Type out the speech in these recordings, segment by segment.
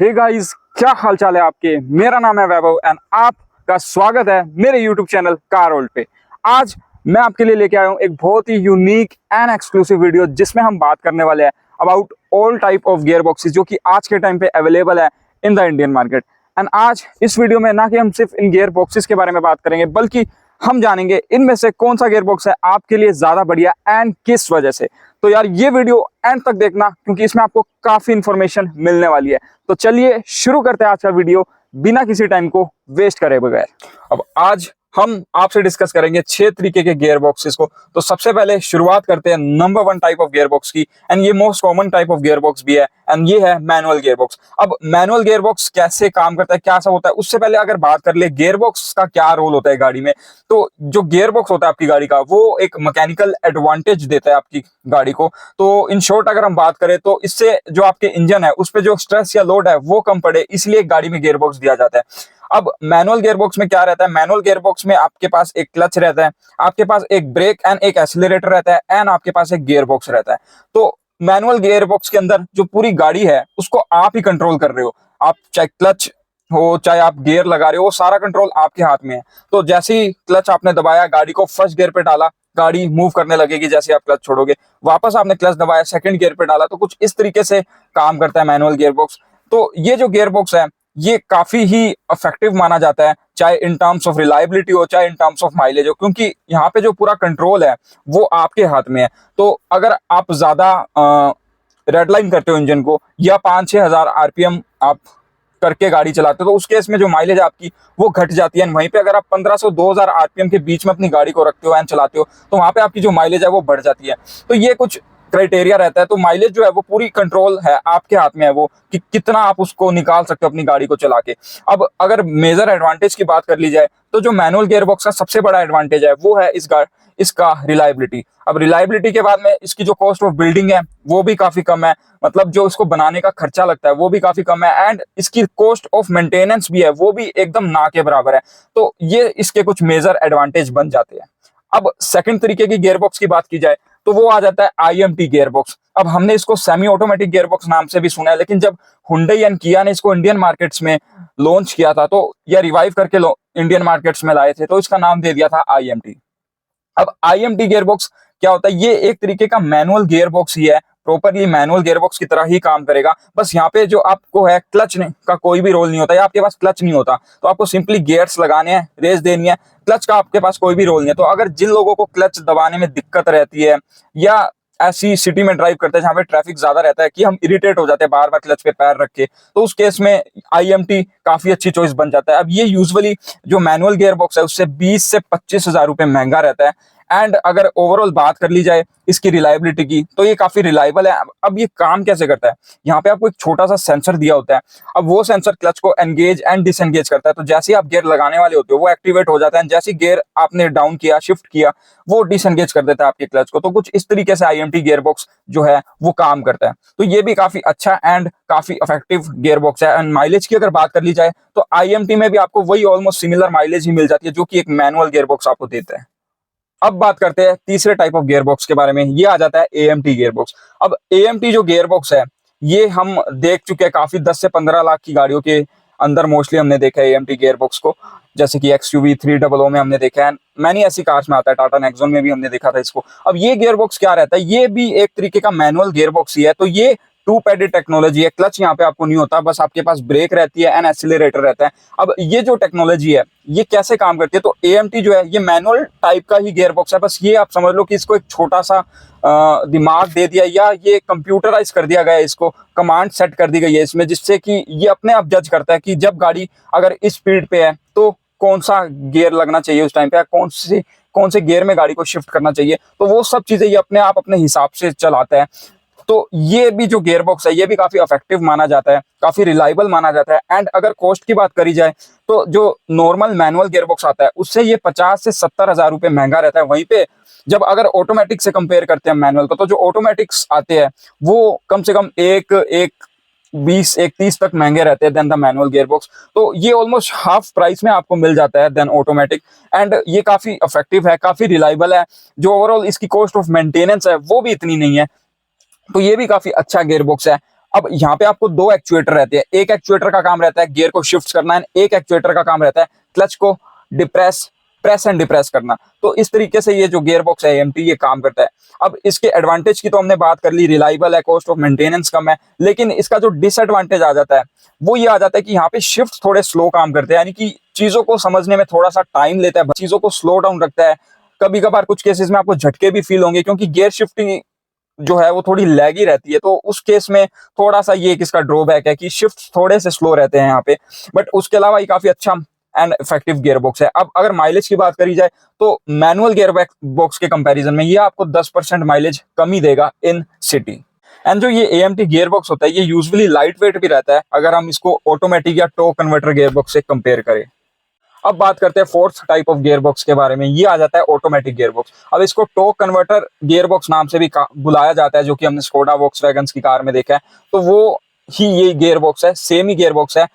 Hey guys, क्या हाल चाल है आपके। मेरा नाम है वैभव एंड आपका स्वागत है मेरे यूट्यूब चैनल कार वर्ल्ड पे। आज मैं आपके लिए लेके आया हूँ एक बहुत ही यूनिक एंड एक्सक्लूसिव वीडियो जिसमें हम बात करने वाले हैं about all type of gear boxes जो कि आज के टाइम पे अवेलेबल है in the Indian market. And आज इस वीडियो में ना कि हम सिर्फ इन गियर बॉक्सेस के बारे में बात करेंगे बल्कि हम जानेंगे इनमें से कौन सा गियर बॉक्स है आपके लिए ज्यादा बढ़िया एंड किस वजह से। तो यार ये वीडियो एंड तक देखना क्योंकि इसमें आपको काफी इंफॉर्मेशन मिलने वाली है। तो चलिए शुरू करते हैं आज का वीडियो बिना किसी टाइम को वेस्ट करे बगैर। अब आज हम आपसे डिस्कस करेंगे 6 तरीके के गियर बॉक्सेस को। तो सबसे पहले शुरुआत करते हैं number 1 type of gear box की एंड ये most common type of gear box भी है एंड ये है मैनुअल गियर बॉक्स। अब मैनुअल गियर बॉक्स कैसे काम करता है, क्या सा होता है, उससे पहले अगर बात कर ले गियर बॉक्स का क्या रोल होता है गाड़ी में। तो जो गियर बॉक्स होता है आपकी गाड़ी का वो एक मैकेनिकल एडवांटेज देता है आपकी गाड़ी को। तो इन शॉर्ट अगर हम बात करें तो इससे जो आपके इंजन है उस पर जो स्ट्रेस या लोड है वो कम पड़े, इसलिए गाड़ी में गियर बॉक्स दिया जाता है। अब मैनुअल गियर बॉक्स में क्या रहता है, मैनुअल गियर बॉक्स में आपके पास एक क्लच रहता है, आपके पास एक ब्रेक एंड एक एक्सीलरेटर रहता है एंड आपके पास एक गियर बॉक्स रहता है। तो मैनुअल गियर बॉक्स के अंदर जो पूरी गाड़ी है उसको आप ही कंट्रोल कर रहे हो। आप चाहे क्लच हो चाहे आप गियर लगा रहे हो, वो सारा कंट्रोल आपके हाथ में है। तो जैसे ही क्लच आपने दबाया, गाड़ी को फर्स्ट गियर पे डाला, गाड़ी मूव करने लगेगी। जैसे आप क्लच छोड़ोगे, वापस आपने क्लच दबाया, सेकंड गियर पे डाला, तो कुछ इस तरीके से काम करता है मैनुअल गियर बॉक्स। तो ये जो गियर बॉक्स है ये काफी ही इफेक्टिव माना जाता है, चाहे इन टर्म्स ऑफ रिलायबिलिटी हो चाहे इन टर्म्स ऑफ माइलेज हो, क्योंकि यहाँ पे जो पूरा कंट्रोल है वो आपके हाथ में है। तो अगर आप ज्यादा रेड लाइन करते हो इंजन को या 5-6 हजार आरपीएम आप करके गाड़ी चलाते हो तो उस केस में जो माइलेज आपकी वो घट जाती है। वहीं पे अगर आप 1500-2000 आरपीएम के बीच में अपनी गाड़ी को रखते हो एंड चलाते हो तो वहां पे आपकी जो माइलेज है वो बढ़ जाती है। तो ये कुछ क्राइटेरिया रहता है। तो माइलेज जो है वो पूरी कंट्रोल है आपके हाथ में है, वो कि कितना आप उसको निकाल सकते हो अपनी गाड़ी को चला के। अब अगर मेजर एडवांटेज की बात कर ली जाए तो जो मैनुअल गियर बॉक्स का सबसे बड़ा एडवांटेज है वो है इसका रिलायबिलिटी। अब रिलायबिलिटी के बाद में इसकी जो कॉस्ट ऑफ बिल्डिंग है वो भी काफी कम है, मतलब जो इसको बनाने का खर्चा लगता है वो भी काफी कम है एंड इसकी कॉस्ट ऑफ मेंटेनेंस भी है वो भी एकदम ना के बराबर है। तो ये इसके कुछ मेजर एडवांटेज बन जाते हैं। अब सेकंड तरीके की गियर बॉक्स की बात की जाए तो वो आ जाता है आईएमटी गियर बॉक्स। अब हमने इसको सेमी ऑटोमेटिक गियर बॉक्स नाम से भी सुना है, लेकिन जब हुंडई एंड किया ने इसको इंडियन मार्केट्स में लॉन्च किया था तो या रिवाइव करके इंडियन मार्केट्स में लाए थे तो इसका नाम दे दिया था आईएमटी। अब आईएमटी गियर बॉक्स क्या होता है, ये एक तरीके का मैनुअल गियर बॉक्स ही है, प्रॉपरली मैनुअल गियर बॉक्स की तरह ही काम करेगा। बस यहाँ पे जो आपको है क्लच का कोई भी रोल नहीं होता, या आपके पास क्लच नहीं होता तो आपको सिंपली गियर्स लगाने हैं, रेस देनी है, क्लच का आपके पास कोई भी रोल नहीं है। तो अगर जिन लोगों को क्लच दबाने में दिक्कत रहती है या ऐसी सिटी में ड्राइव करते हैं जहाँ पे ट्रैफिक ज्यादा रहता है कि हम इरिटेट हो जाते हैं बार बार क्लच पे पैर रख के, तो उस केस में आईएमटी काफी अच्छी चॉइस बन जाता है। अब ये यूजुअली जो मैनुअल गियर बॉक्स है उससे 20 से 25 हजार रुपए महंगा रहता है एंड अगर ओवरऑल बात कर ली जाए इसकी रिलायबिलिटी की तो ये काफी रिलायबल है। अब ये काम कैसे करता है, यहाँ पे आपको एक छोटा सा सेंसर दिया होता है। अब वो सेंसर क्लच को एंगेज एंड डिसएंगेज करता है। तो जैसे ही आप गियर लगाने वाले होते हो वो एक्टिवेट हो जाता है, जैसे गियर आपने डाउन किया शिफ्ट किया वो डिसएंगेज कर देता है आपके क्लच को। तो कुछ इस तरीके से आईएमटी गियर बॉक्स जो है वो काम करता है। तो ये भी काफी अच्छा एंड काफी इफेक्टिव गियर बॉक्स है। एंड माइलेज की अगर बात कर ली जाए तो आईएमटी में भी आपको वही ऑलमोस्ट सिमिलर माइलेज ही मिल जाती है जो कि एक मैनुअल गियर बॉक्स आपको देता है। अब बात करते हैं तीसरे टाइप ऑफ गियर बॉक्स के बारे में, ये आ जाता है एएमटी गियर बॉक्स। अब एएमटी जो गियर बॉक्स है ये हम देख चुके हैं काफी 10 से 15 लाख की गाड़ियों के अंदर मोस्टली हमने देखा है एएमटी गियर बॉक्स को, जैसे कि एक्सयूवी 300 में हमने देखा है, मैनी ऐसी कार्स में आता है, टाटा नेक्सॉन में भी हमने देखा था इसको। अब ये गियर बॉक्स क्या रहता है, ये भी एक तरीके का मैनुअल गियर बॉक्स ही है। तो ये 2 पैडेड टेक्नोलॉजी है, क्लच यहाँ पे आपको नहीं होता, बस आपके पास ब्रेक रहती है एंड एक्सीलरेटर रहता है। अब ये जो टेक्नोलॉजी है ये कैसे काम करती है, तो एएमटी जो है ये मैनुअल टाइप का ही गियर बॉक्स है। बस ये आप समझ लो कि इसको एक छोटा सा दिमाग दे दिया या ये कंप्यूटराइज कर दिया गया है, इसको कमांड सेट कर दी गई है इसमें, जिससे कि ये अपने आप जज करता है कि जब गाड़ी अगर इस स्पीड पे है तो कौन सा गियर लगना चाहिए उस टाइम पे, कौन से गियर में गाड़ी को शिफ्ट करना चाहिए। तो वो सब चीजें ये अपने आप अपने हिसाब से चलाता है। तो ये भी जो गियर बॉक्स है ये भी काफी इफेक्टिव माना जाता है, काफी रिलायबल माना जाता है। एंड अगर कॉस्ट की बात करी जाए तो जो नॉर्मल मैनुअल गियर बॉक्स आता है उससे ये 50 से 70 हजार रुपए महंगा रहता है। वहीं पे जब अगर ऑटोमेटिक से कंपेयर करते हैं मैनुअल को तो जो ऑटोमेटिक्स आते हैं वो कम से कम एक 20-30 तक महंगे रहते हैं than the manual gearbox. तो ये ऑलमोस्ट हाफ प्राइस में आपको मिल जाता है देन ऑटोमेटिक एंड ये काफी इफेक्टिव है, काफी रिलायबल है। जो ओवरऑल इसकी कॉस्ट ऑफ मेंटेनेंस है वो भी इतनी नहीं है। तो ये भी काफी अच्छा गियर बॉक्स है। अब यहाँ पे आपको दो एक्चुएटर रहते हैं, एक एक्चुएटर का काम रहता है गियर को शिफ्ट करना एंड एक एक्चुएटर का काम रहता है क्लच को प्रेस एंड डिप्रेस करना। तो इस तरीके से ये जो गियर बॉक्स है AMT ये काम करता है। अब इसके एडवांटेज की तो हमने बात कर ली, रिलायबल है, कॉस्ट ऑफ मेंटेनेंस कम है, लेकिन इसका जो डिसएडवांटेज आ जाता है वो ये आ जाता है कि यहाँ पे शिफ्ट थोड़े स्लो काम करते हैं, यानी कि चीजों को समझने में थोड़ा सा टाइम लेता है, चीजों को स्लो डाउन रखता है। कभी कभार कुछ केसेस में आपको झटके भी फील होंगे क्योंकि गियर शिफ्टिंग जो है वो थोड़ी लैगी रहती है, तो उस केस में थोड़ा सा ये इसका ड्रॉबैक है कि शिफ्ट थोड़े से स्लो रहते हैं यहाँ पे। बट उसके अलावा ये काफी अच्छा एंड इफेक्टिव गियर बॉक्स है। अब अगर माइलेज की बात करी जाए तो मैनुअल गियर बॉक्स के कंपैरिजन में ये आपको 10% माइलेज कम ही देगा इन सिटी। एंड जो ये AMT गियर बॉक्स होता है ये यूजुअली लाइट वेट भी रहता है अगर हम इसको ऑटोमेटिक या टॉर्क कन्वर्टर गियर बॉक्स से कंपेयर करें। अब बात करते हैं fourth type of gear box के बारे में, ये आ जाता है ऑटोमेटिक गियर बॉक्स। अब इसको टॉर्क कन्वर्टर गियर बॉक्स नाम से भी बुलाया जाता है, जो कि हमने स्कोडा वॉक्सवैगन की कार में देखा है। तो वो ही ये गियर बॉक्स है, सेम ही गियर बॉक्स है,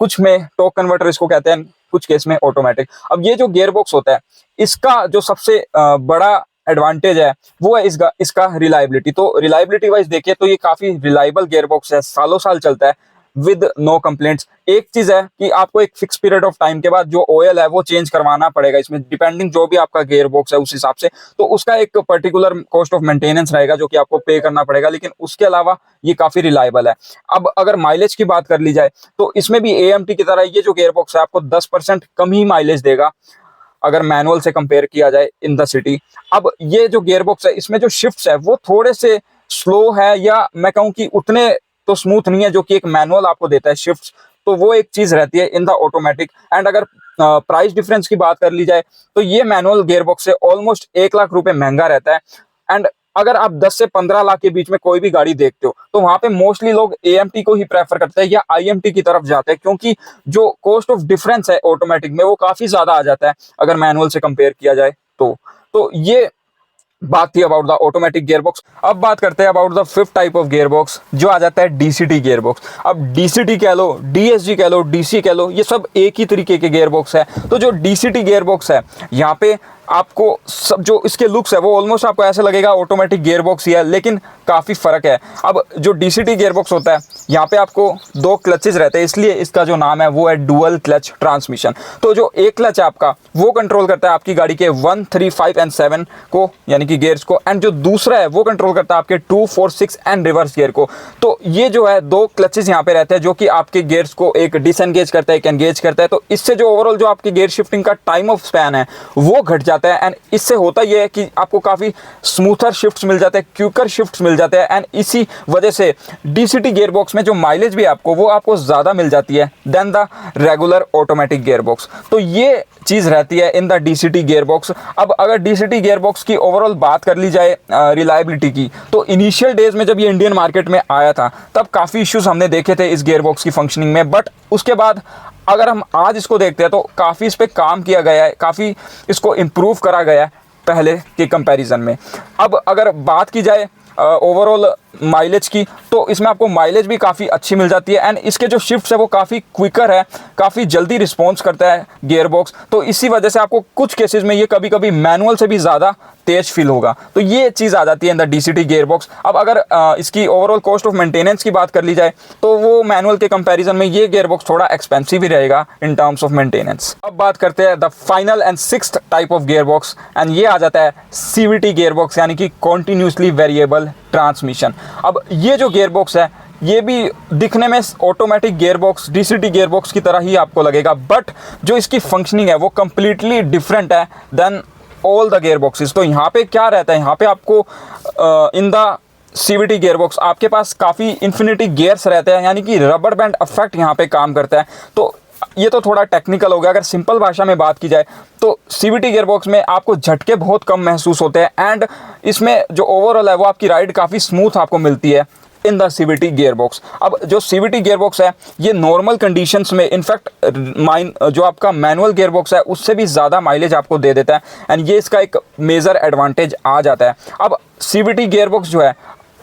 कुछ में टॉर्क कन्वर्टर इसको कहते हैं, कुछ केस में ऑटोमेटिक। अब ये जो गियर बॉक्स होता है इसका जो सबसे बड़ा एडवांटेज है वो है इसका रिलायबिलिटी। तो रिलायबिलिटी वाइज देखिए तो ये काफी रिलायबल गियर बॉक्स है, सालों साल चलता है विद नो कंप्लेंट्स। एक चीज है कि आपको एक फिक्स पीरियड ऑफ टाइम के बाद जो ऑयल है वो चेंज करवाना पड़ेगा इसमें, डिपेंडिंग जो भी आपका गियर बॉक्स है उस हिसाब से। तो उसका एक पर्टिकुलर कॉस्ट ऑफ मेंटेनेंस रहेगा जो कि आपको पे करना पड़ेगा, लेकिन उसके अलावा ये काफी रिलायबल है। अब अगर माइलेज की बात कर ली जाए तो इसमें भी AMT की तरह ये जो गियर बॉक्स है आपको 10% कम ही माइलेज देगा अगर मैनुअल से कंपेयर किया जाए इन द सिटी। अब ये जो गियर बॉक्स है इसमें जो शिफ्ट्स है वो थोड़े से स्लो है, या मैं कहूँ कि उतने तो स्मूथ नहीं है जो कि एक मैनुअल आपको देता है शिफ्ट्स। तो वो एक चीज रहती है इन द ऑटोमेटिक। एंड अगर प्राइस डिफरेंस की बात कर ली जाए तो ये मैनुअल गियर बॉक्स से ऑलमोस्ट 1 लाख रुपए महंगा रहता है। एंड अगर आप 10 से 15 लाख के बीच में कोई भी गाड़ी देखते हो तो वहां पे मोस्टली लोग AMT को ही प्रेफर करते हैं या IMT की तरफ जाते हैं, क्योंकि जो कॉस्ट ऑफ डिफरेंस है ऑटोमेटिक में वो काफी ज्यादा आ जाता है अगर मैनुअल से कंपेयर किया जाए तो ये बात थी about the automatic gearbox. अब बात करते हैं about the fifth type of gear box जो आ जाता है DCT गियर बॉक्स। अब DCT कह लो, DSG कह लो, DC कह लो, ये सब एक ही तरीके के गियर बॉक्स है। तो जो DCT गियर बॉक्स है यहाँ पे आपको सब जो इसके लुक्स है वो ऑलमोस्ट आपको ऐसा लगेगा ऑटोमेटिक गियर बॉक्स ही है, लेकिन काफ़ी फ़र्क है। अब जो DCT गियर बॉक्स होता है यहाँ पे आपको 2 क्लचेज रहते हैं, इसलिए इसका जो नाम है वो है डुअल क्लच ट्रांसमिशन। तो जो एक क्लच है आपका वो कंट्रोल करता है आपकी गाड़ी के 1, 3, 5 एंड 7 को, यानी कि गियर्स को, एंड जो दूसरा है वो कंट्रोल करता है आपके 2, 4, 6 एंड रिवर्स गियर को। तो ये जो है 2 क्लचेज यहाँ पे रहते हैं जो कि आपके गियर्स को एक डिसएंगेज करता है, एक एंगेज करता है। तो इससे जो ओवरऑल जो आपकी गियर शिफ्टिंग का टाइम ऑफ स्पैन है वो घट जाता है। एंड इससे होता यह है कि आपको काफ़ी स्मूथर शिफ्ट्स मिल जाते हैं, क्विकर शिफ्ट्स मिल जाते हैं। एंड इसी वजह से DCT गियर बॉक्स में जो माइलेज भी आपको ज़्यादा मिल जाती है than the regular automatic gearbox. तो ये चीज़ रहती है in the DCT gearbox. अब अगर DCT गियर बॉक्स की ओवरऑल बात कर ली जाए रिलायबिलिटी की, तो इनिशियल डेज में जब ये इंडियन मार्केट में आया था तब काफ़ी इश्यूज हमने देखे थे इस गियर बॉक्स की फंक्शनिंग में। बट उसके बाद अगर हम आज इसको देखते हैं तो काफ़ी इस पर काम किया गया है, काफ़ी इसको इम्प्रूव करा गया है पहले के कंपैरिजन में। अब अगर बात की जाए ओवरऑल माइलेज की, तो इसमें आपको माइलेज भी काफ़ी अच्छी मिल जाती है। एंड इसके जो शिफ्ट्स है वो काफ़ी क्विकर है, काफ़ी जल्दी रिस्पॉन्स करता है गियर बॉक्स। तो इसी वजह से आपको कुछ केसेस में ये कभी कभी मैनुअल से भी ज़्यादा तेज फील होगा। तो ये चीज़ आ जाती है in the DCT gearbox. अब अगर इसकी ओवरऑल कॉस्ट ऑफ मेंटेनेंस की बात कर ली जाए तो वो मैनुअल के कंपैरिजन में ये गियर बॉक्स थोड़ा एक्सपेंसिव ही रहेगा इन टर्म्स ऑफ मेंटेनेंस। अब बात करते हैं the final and 6th type of gear box, and ये आ जाता है CVT गियर बॉक्स, यानी कि कॉन्टिन्यूसली वेरिएबल ट्रांसमिशन। अब ये जो गियर बॉक्स है ये भी दिखने में automatic gear box, DCT gearbox की तरह ही आपको लगेगा, बट जो इसकी फंक्शनिंग है वो कंप्लीटली डिफरेंट है देन ऑल द गियर बॉक्सेस। तो यहाँ पे क्या रहता है, यहाँ पे आपको in the CVT gearbox आपके पास काफ़ी इन्फिनिटी गियर्स रहते हैं, यानी कि रबर बैंड इफेक्ट यहाँ पे काम करता है। तो ये तो थोड़ा टेक्निकल हो गया। अगर सिंपल भाषा में बात की जाए तो CVT गियर बॉक्स में आपको झटके बहुत कम महसूस होते हैं, एंड इसमें जो ओवरऑल है वो आपकी राइड काफ़ी स्मूथ आपको मिलती है in the CVT gearbox. अब जो CVT गियर बॉक्स है ये नॉर्मल कंडीशंस में इनफैक्ट जो आपका मैनुअल गियर बॉक्स है उससे भी ज़्यादा माइलेज आपको दे देता है, एंड ये इसका एक मेजर एडवांटेज आ जाता है। अब CVT गियर बॉक्स जो है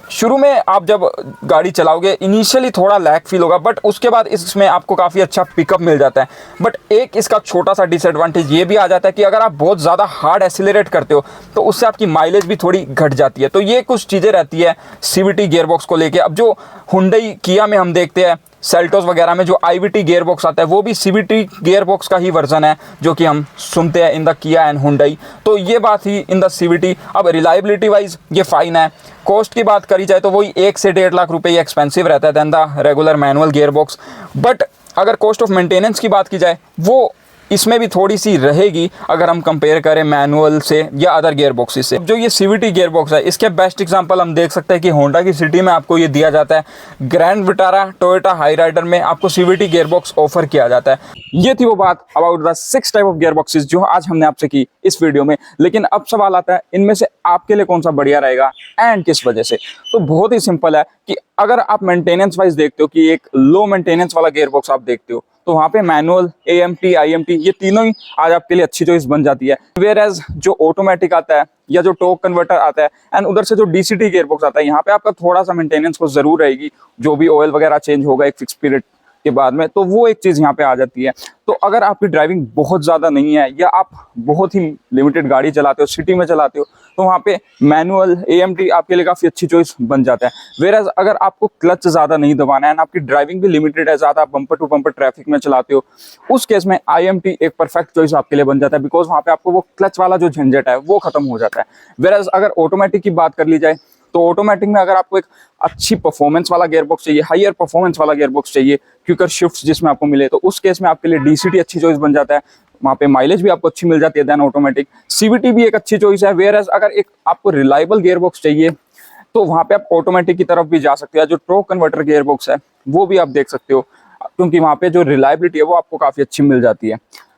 शुरू में आप जब गाड़ी चलाओगे इनिशियली थोड़ा लैग फील होगा, बट उसके बाद इसमें आपको काफ़ी अच्छा पिकअप मिल जाता है। बट एक इसका छोटा सा डिसएडवांटेज ये भी आ जाता है कि अगर आप बहुत ज़्यादा हार्ड एक्सीलरेट करते हो तो उससे आपकी माइलेज भी थोड़ी घट जाती है। तो ये कुछ चीज़ें रहती है सीवीटी गियरबॉक्स को लेके। अब जो हुंडई किया में हम देखते हैं, सेल्टोस वगैरह में जो आईवीटी गियरबॉक्स आता है वो भी सीवीटी गियरबॉक्स का ही वर्जन है जो कि हम सुनते हैं इन द किया एंड हुंडई। तो ये बात ही इन द सीवीटी। अब रिलायबिलिटी वाइज ये फाइन है। कॉस्ट की बात करी जाए तो वही 1 से 1.5 लाख रुपए एक्सपेंसिव रहता है than the regular manual gearbox. But अगर कॉस्ट ऑफ मेंटेनेंस की बात की जाए वो इसमें भी थोड़ी सी रहेगी अगर हम कंपेयर करें मैनुअल से या अदर गियर बॉक्सेस से। जो ये सीवीटी गियर बॉक्स है इसके बेस्ट एग्जांपल हम देख सकते हैं कि होंडा की सिटी में आपको ये दिया जाता है। Grand Vitara, Toyota Hyryder में आपको सीवीटी गियर बॉक्स ऑफर किया जाता है। ये थी वो बात about the 6 type of gear boxes जो आज हमने आपसे की इस वीडियो में। लेकिन अब सवाल आता है इनमें से आपके लिए कौन सा बढ़िया रहेगा एंड किस वजह से। तो बहुत ही सिंपल है कि अगर आप मेंटेनेंस वाइज देखते हो कि एक लो मेंटेनेंस वाला गियर बॉक्स आप देखते हो तो वहाँ पे मैनुअल, एएमटी, आईएमटी ये तीनों ही आज आपके लिए अच्छी चॉइस बन जाती है। वेयर एज जो ऑटोमेटिक आता है या जो टॉर्क कन्वर्टर आता है एंड उधर से जो डीसीटी गियरबॉक्स आता है यहाँ पे आपका थोड़ा सा मेंटेनेंस को जरूर रहेगी। जो भी ऑयल वगैरह चेंज होगा एक फिक्स पीरियड के बाद में, तो वो एक चीज़ यहाँ पे आ जाती है। तो अगर आपकी ड्राइविंग बहुत ज़्यादा नहीं है या आप बहुत ही लिमिटेड गाड़ी चलाते हो, सिटी में चलाते हो, तो वहाँ पे मैनुअल, एएमटी आपके लिए काफ़ी अच्छी चॉइस बन जाता है। वेयर अगर आपको क्लच ज़्यादा नहीं दबाना है, आपकी ड्राइविंग भी लिमिटेड है, ज़्यादा बम्पर टू बम्पर ट्रैफिक में चलाते हो, उस केस में आईएमटी एक परफेक्ट चॉइस आपके लिए बन जाता है। बिकॉज वहाँ पे आपको वो क्लच वाला जो झंझट है वो खत्म हो जाता है। वेयर अगर ऑटोमेटिक की बात कर ली जाए तो ऑटोमेटिक में अगर आपको एक अच्छी परफॉर्मेंस वाला गियरबॉक्स चाहिए, हायर परफॉर्मेंस वाला गियरबॉक्स चाहिए, क्विकर शिफ्ट्स जिसमें आपको मिले, तो उस केस में आपके लिए डीसीटी अच्छी चॉइस बन जाता है। वहाँ पे माइलेज भी आपको अच्छी मिल जाती है देन ऑटोमेटिक। सीवीटी भी एक अच्छी चॉइस है। वेयर अगर एक आपको रिलायबल गियरबॉक्स चाहिए तो वहाँ पे आप ऑटोमेटिक की तरफ भी जा सकते हो। जो टॉर्क कन्वर्टर गियरबॉक्स है वो भी आप देख सकते हो, क्योंकि वहाँ पे जो रिलायबिलिटी है वो आपको काफ़ी अच्छी मिल जाती है।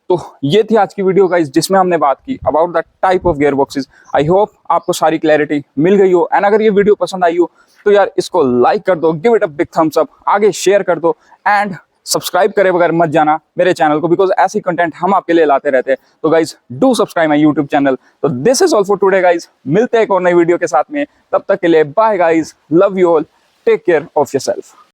तो ये थी आज की वीडियो गाइस जिसमें हमने बात की about the type of gear boxes. I hope आपको सारी क्लैरिटी मिल गई हो। एंड अगर ये वीडियो पसंद आई हो तो यार इसको लाइक कर दो, give it a big thumbs up, आगे शेयर कर दो एंड सब्सक्राइब करे बगैर मत जाना मेरे चैनल को, बिकॉज ऐसी कंटेंट हम आपके लिए लाते रहते हैं। तो guys do subscribe my YouTube channel. तो this is all for today guys. मिलते हैं एक और नई वीडियो के साथ में, तब तक के लिए bye guys, love you all, take care of yourself.